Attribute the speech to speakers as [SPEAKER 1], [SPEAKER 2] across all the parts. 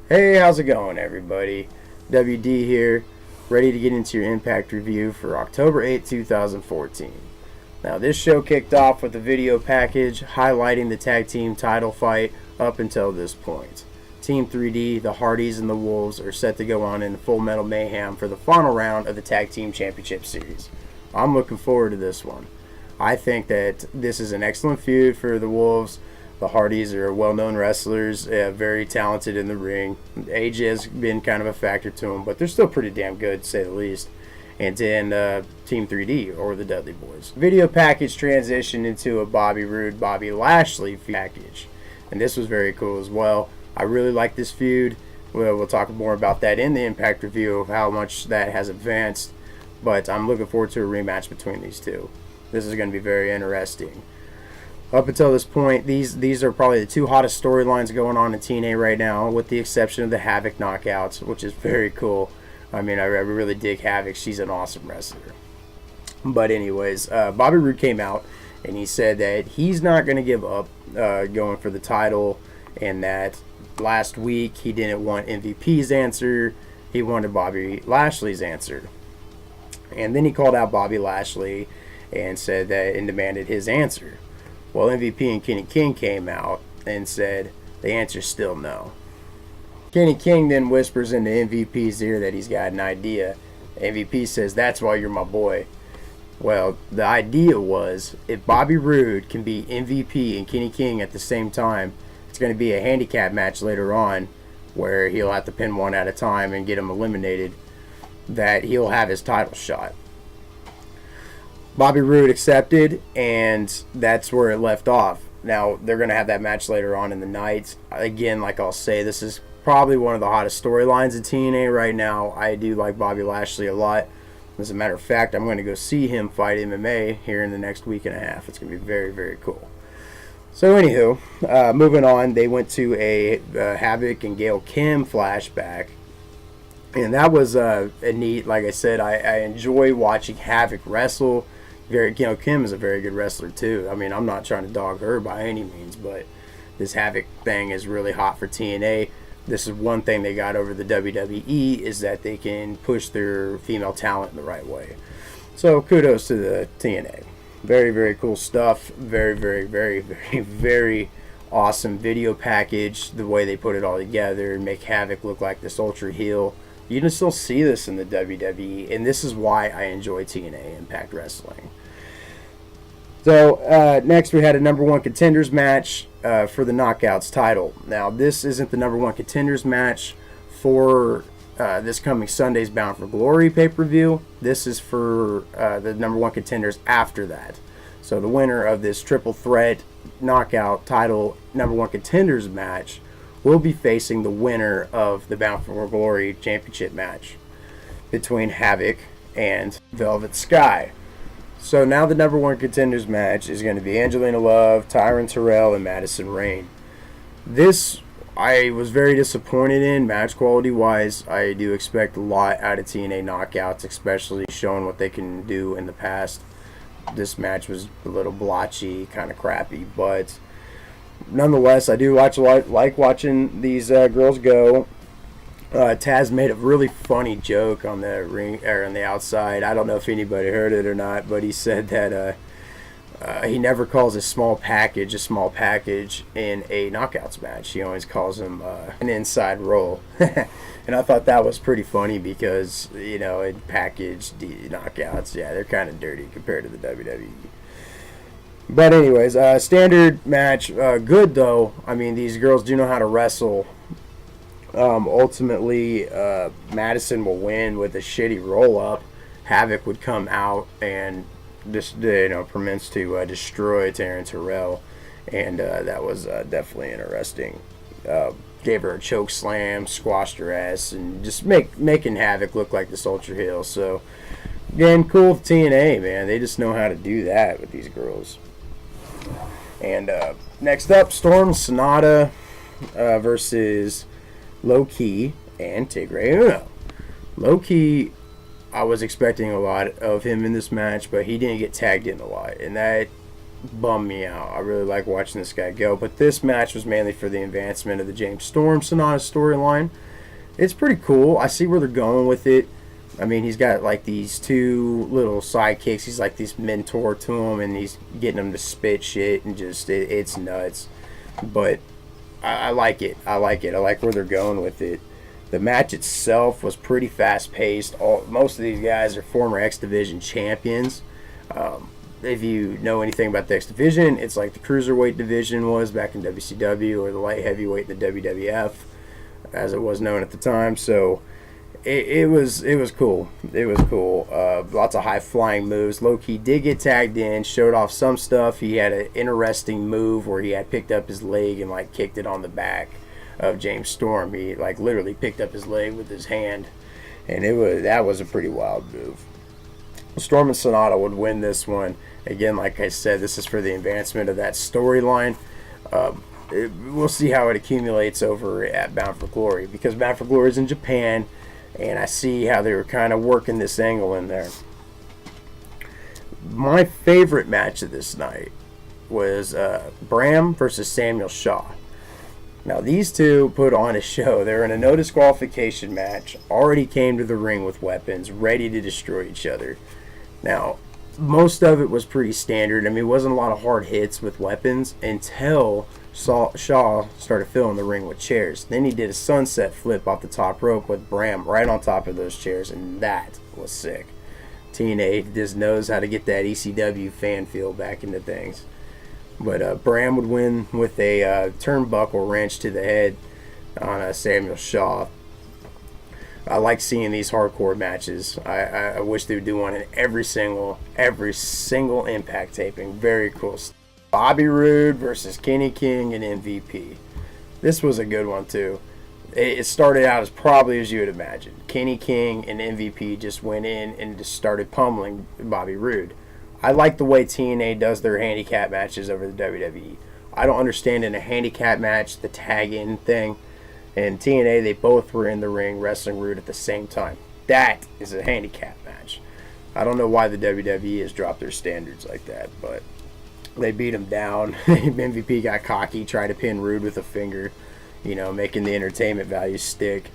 [SPEAKER 1] Hey, how's it going, everybody? WD here, ready to get into your Impact review for October 8, 2014. Now, this show kicked off with a video package highlighting the tag team title fight up until this point. Team 3D, the Hardys, and the Wolves are set to go on in Full Metal Mayhem for the final round of the Tag Team Championship Series. I'm looking forward to this one. I think that this is an excellent feud for the Wolves. The Hardys are well-known wrestlers, very talented in the ring. Age has been kind of a factor to them, but they're still pretty damn good, to say the least. And then Team 3D, or the Dudley Boys. Video package transitioned into a Bobby Roode, Bobby Lashley package. And this was very cool as well. I really like this feud. We'll talk more about that in the Impact review of how much that has advanced. But I'm looking forward to a rematch between these two. This is going to be very interesting. Up until this point, these are probably the two hottest storylines going on in TNA right now, with the exception of the Havoc knockouts, which is very cool. I mean, I really dig Havoc. She's an awesome wrestler. But anyways, Bobby Roode came out, and he said that he's not going to give up going for the title, and that last week he didn't want MVP's answer. He wanted Bobby Lashley's answer. And then he called out Bobby Lashley and said that and demanded his answer. Well, MVP and Kenny King came out and said the answer's still no. Kenny King then whispers into MVP's ear that he's got an idea. MVP says, "That's why you're my boy." Well, the idea was if Bobby Roode can beat MVP and Kenny King at the same time, it's going to be a handicap match later on where he'll have to pin one at a time and get him eliminated, that he'll have his title shot. Bobby Roode accepted, and that's where it left off. Now, they're going to have that match later on in the night. Again, like I'll say, this is probably one of the hottest storylines in TNA right now. I do like Bobby Lashley a lot. As a matter of fact, I'm going to go see him fight MMA here in the next week and a half. It's going to be very, very cool. So, anywho, moving on, they went to a Havoc and Gail Kim flashback. And that was a neat, like I said, I enjoy watching Havoc wrestle. Kim is a very good wrestler too. I mean, I'm not trying to dog her by any means, but this Havoc thing is really hot for TNA. This is one thing they got over the WWE, is that they can push their female talent in the right way. So kudos to the TNA. Very, very cool stuff. Very, very, very, very, very awesome video package. The way they put it all together and make Havoc look like this ultra heel. You can still see this in the WWE, and this is why I enjoy TNA Impact Wrestling. So, next we had a number one contenders match for the Knockouts title. Now, this isn't the number one contenders match for this coming Sunday's Bound for Glory pay-per-view. This is for the number one contenders after that. So, the winner of this triple threat knockout title number one contenders match will be facing the winner of the Bound for Glory championship match between Havoc and Velvet Sky. So now the number one contenders match is going to be Angelina Love, Tyron Terrell, and Madison Rayne. This I was very disappointed in match quality wise. I do expect a lot out of TNA Knockouts, especially showing what they can do in the past. This match was a little blotchy, kind of crappy, but nonetheless, I do like watching these girls go. Taz made a really funny joke on the ring or on the outside. I don't know if anybody heard it or not, but he said that he never calls a small package in a knockouts match. He always calls them an inside roll. And I thought that was pretty funny because, in package knockouts, yeah, they're kind of dirty compared to the WWE. But anyways, standard match, good though. I mean, these girls do know how to wrestle. Ultimately, Madison will win with a shitty roll-up. Havoc would come out and just, commence to destroy Taryn Terrell, and that was definitely interesting. Gave her a choke slam, squashed her ass, and just making Havoc look like this ultra heel. So, again, cool with TNA, man. They just know how to do that with these girls. And next up, Storm Sonata versus Low Key and Tigre Uno. Low Key, I was expecting a lot of him in this match, but he didn't get tagged in a lot, and that bummed me out. I really like watching this guy go. But this match was mainly for the advancement of the James Storm Sonata storyline. It's pretty cool. I see where they're going with it. I mean, he's got like these two little sidekicks. He's like this mentor to him, and he's getting them to spit shit, and just it's nuts. But I like it. I like it. I like where they're going with it. The match itself was pretty fast paced. Most of these guys are former X Division champions. If you know anything about the X Division, it's like the cruiserweight division was back in WCW, or the light heavyweight in the WWF, as it was known at the time. So it was cool. It was cool. Lots of high flying moves. Low key did get tagged in, showed off some stuff. He had an interesting move where he had picked up his leg and like kicked it on the back of James Storm. He like literally picked up his leg with his hand, and that was a pretty wild move. Storm and Sonata would win this one. Again, like I said, this is for the advancement of that storyline. We'll see how it accumulates over at Bound for Glory, because Bound for Glory is in Japan, and I see how they were kind of working this angle in there. My favorite match of this night was Bram versus Samuel Shaw. Now, these two put on a show. They're in a no disqualification match, already came to the ring with weapons, ready to destroy each other. Now, most of it was pretty standard. I mean, it wasn't a lot of hard hits with weapons until Shaw started filling the ring with chairs. Then he did a sunset flip off the top rope with Bram right on top of those chairs, and that was sick. TNA just knows how to get that ECW fan feel back into things. But Bram would win with a turnbuckle wrench to the head on Samuel Shaw. I like seeing these hardcore matches. I wish they would do one in every single Impact taping. Very cool. Bobby Roode versus Kenny King and MVP. This was a good one too. It started out as probably as you would imagine. Kenny King and MVP just went in and just started pummeling Bobby Roode. I like the way TNA does their handicap matches over the WWE. I don't understand in a handicap match the tag-in thing. And TNA, they both were in the ring wrestling Roode at the same time. That is a handicap match. I don't know why the WWE has dropped their standards like that, but they beat him down. MVP got cocky, tried to pin Roode with a finger, making the entertainment value stick.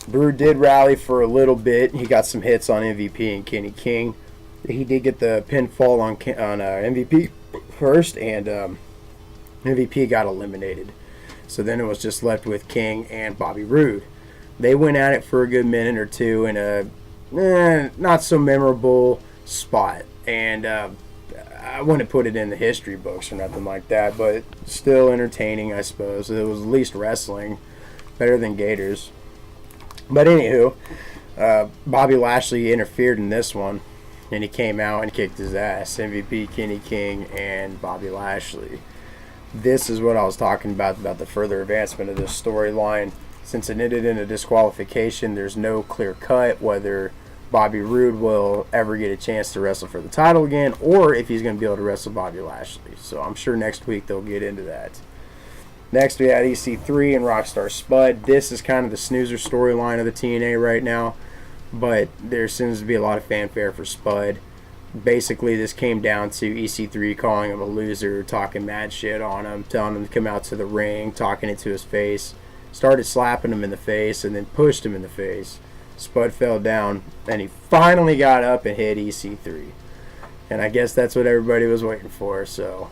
[SPEAKER 1] Roode did rally for a little bit. He got some hits on MVP and Kenny King. He did get the pinfall on MVP first, and MVP got eliminated. So then it was just left with King and Bobby Roode. They went at it for a good minute or two in a not so memorable spot. And I wouldn't put it in the history books or nothing like that, but still entertaining, I suppose. It was at least wrestling. Better than Gators. But anywho, Bobby Lashley interfered in this one, and he came out and kicked his ass. MVP, Kenny King, and Bobby Lashley. This is what I was talking about the further advancement of this storyline. Since it ended in a disqualification, there's no clear cut whether Bobby Roode will ever get a chance to wrestle for the title again, or if he's going to be able to wrestle Bobby Lashley. So I'm sure next week they'll get into that. Next we had EC3 and Rockstar Spud. This is kind of the snoozer storyline of the TNA right now, but there seems to be a lot of fanfare for Spud. Basically, this came down to EC3 calling him a loser, talking mad shit on him, telling him to come out to the ring, talking into his face, started slapping him in the face, and then pushed him in the face. Spud fell down, and he finally got up and hit EC3. And I guess that's what everybody was waiting for, so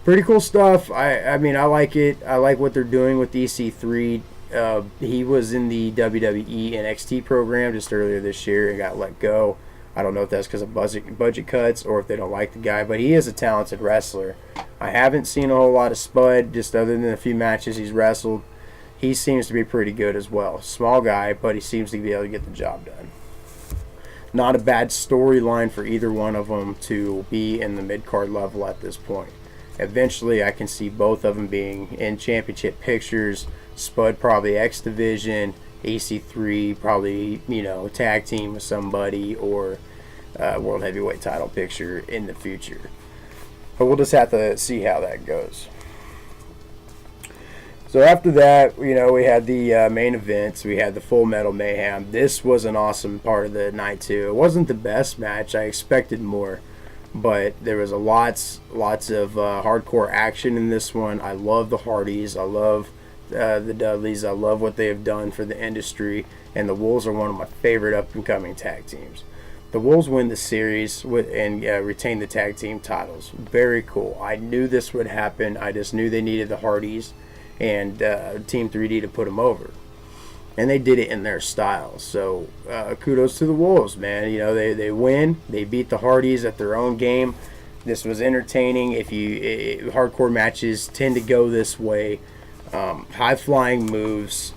[SPEAKER 1] pretty cool stuff. I mean, I like it. I like what they're doing with EC3. He was in the WWE NXT program just earlier this year and got let go. I don't know if that's because of budget cuts or if they don't like the guy, but he is a talented wrestler. I haven't seen a whole lot of Spud, just other than a few matches he's wrestled. He seems to be pretty good as well. Small guy, but he seems to be able to get the job done. Not a bad storyline for either one of them to be in the mid-card level at this point. Eventually, I can see both of them being in championship pictures. Spud probably X Division, EC3 probably, tag team with somebody, or World Heavyweight title picture in the future. But we'll just have to see how that goes. So after that, we had the main events. We had the Full Metal Mayhem. This was an awesome part of the night too. It wasn't the best match. I expected more. but there was lots of hardcore action in this one. I love the Hardys. I love the Dudleys. I love what they have done for the industry, and the Wolves are one of my favorite up-and-coming tag teams. The Wolves win the series and retain the tag team titles. Very cool. I knew this would happen. I just knew they needed the Hardys and Team 3D to put them over. And they did it in their style. So kudos to the Wolves, man. You know, they win. They beat the Hardys at their own game. This was entertaining. Hardcore matches tend to go this way. High-flying moves.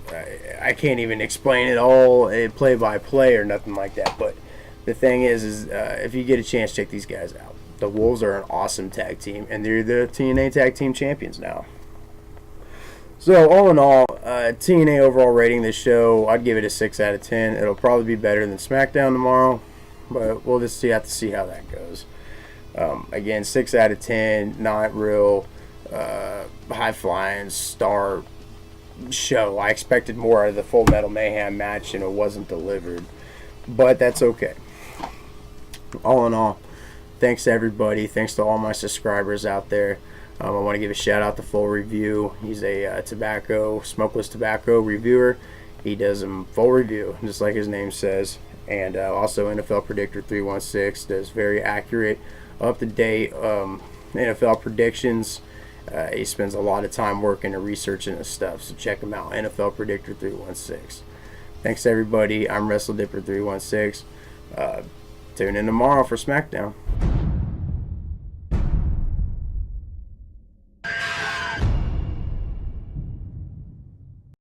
[SPEAKER 1] I can't even explain it all play-by-play or nothing like that, but the thing is if you get a chance, check these guys out. The Wolves are an awesome tag team, and they're the TNA Tag Team Champions now. So, all in all, TNA overall rating this show, I'd give it a 6 out of 10. It'll probably be better than SmackDown tomorrow, but we'll just have to see how that goes. Again, 6 out of 10, not real high-flying star show. I expected more out of the Full Metal Mayhem match, and it wasn't delivered, but that's okay. All in all, thanks to everybody. Thanks to all my subscribers out there. I want to give a shout out to Full Review. He's a smokeless tobacco reviewer. He does a full review, just like his name says. And also NFL Predictor 316 does very accurate, up-to-date NFL predictions. He spends a lot of time working and researching this stuff, so check him out, NFL Predictor 316. Thanks everybody. I'm WrestleDipper 316. Tune in tomorrow for SmackDown.